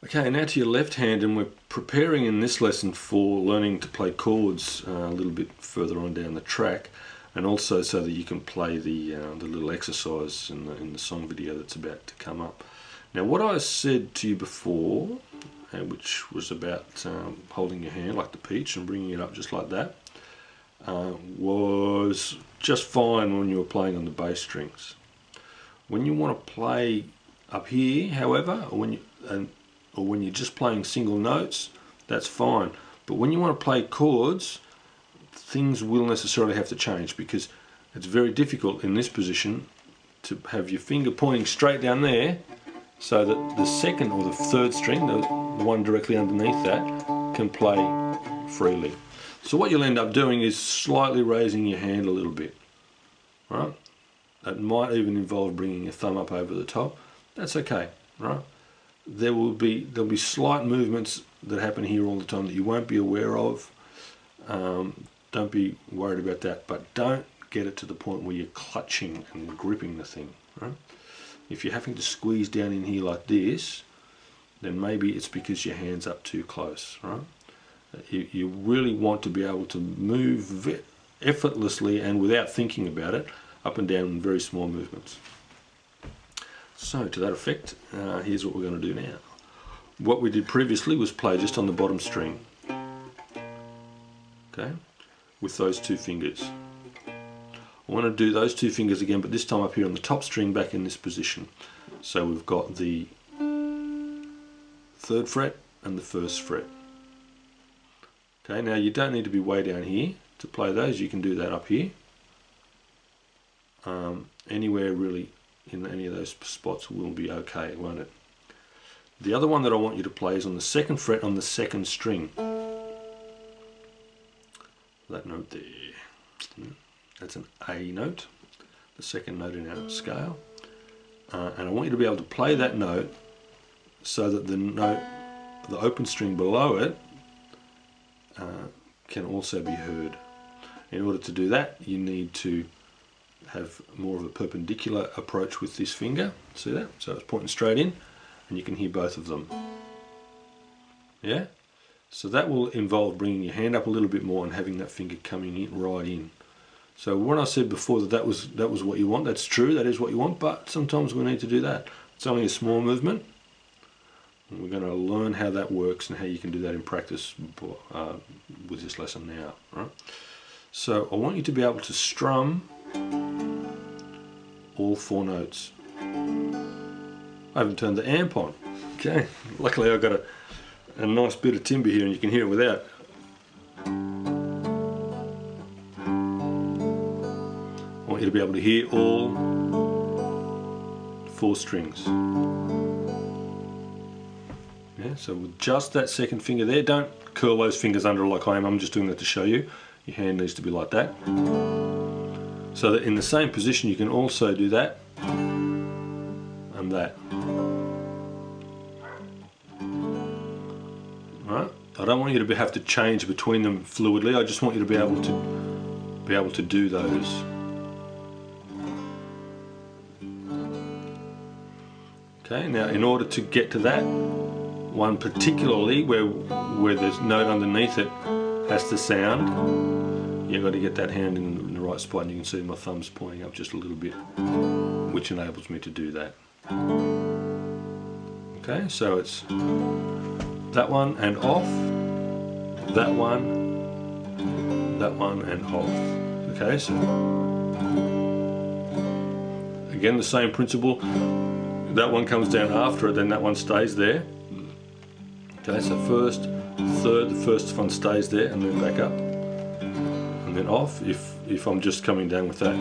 Okay, now to your left hand, and we're preparing in this lesson for learning to play chords a little bit further on down the track, and also so that you can play the little exercise in the song video that's about to come up. Now, what I said to you before, which was about holding your hand like the peach and bringing it up just like that, was just fine when you were playing on the bass strings. When you want to play up here, however, or when you're just playing single notes, that's fine. But when you want to play chords, things will necessarily have to change, because it's very difficult in this position to have your finger pointing straight down there so that the second or the third string, the one directly underneath that, can play freely. So what you'll end up doing is slightly raising your hand a little bit, right? That might even involve bringing your thumb up over the top. That's okay, right? There'll be slight movements that happen here all the time that you won't be aware of. Don't be worried about that, but don't get it to the point where you're clutching and gripping the thing, right? If you're having to squeeze down in here like this, then maybe it's because your hand's up too close, right? You really want to be able to move effortlessly and without thinking about it, up and down in very small movements. So to that effect, here's what we're going to do now. What we did previously was play just on the bottom string, okay, with those two fingers. I want to do those two fingers again, but this time up here on the top string, back in this position. So we've got the 3rd fret and the 1st fret. Okay, now you don't need to be way down here to play those. You can do that up here. Anywhere really in any of those spots will be okay, won't it? The other one that I want you to play is on the 2nd fret on the 2nd string. That note there. That's an A note, the 2nd note in our scale. And I want you to be able to play that note so that the note, the open string below it, can also be heard. In order to do that, you need to have more of a perpendicular approach with this finger. See that? So it's pointing straight in, and you can hear both of them. Yeah? So that will involve bringing your hand up a little bit more and having that finger coming in right in. So when I said before that was what you want, that's true, that is what you want, but sometimes we need to do that. It's only a small movement. And we're going to learn how that works and how you can do that in practice with this lesson now. Right? So I want you to be able to strum all 4 notes. I haven't turned the amp on. Okay, luckily I've got a nice bit of timber here and you can hear it without. I want you to be able to hear all 4 strings. Yeah, so with just that 2nd finger there, don't curl those fingers under like I am, I'm just doing that to show you. Your hand needs to be like that. So that in the same position you can also do that and that. Right? I don't want you to have to change between them fluidly. I just want you to be able to do those. Okay, now in order to get to that one particularly where the note underneath it has to sound, you've got to get that hand in the right spot, and you can see my thumb's pointing up just a little bit, which enables me to do that. Okay, so it's that one and off, that one and off. Okay, so again the same principle. That one comes down after it, then that one stays there. Okay, so 1st, 3rd, the 1st one stays there and then back up. And then off, if I'm just coming down with that,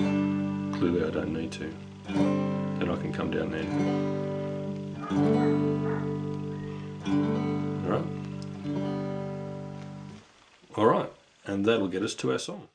clearly I don't need to. Then I can come down there. Alright, and that'll get us to our song.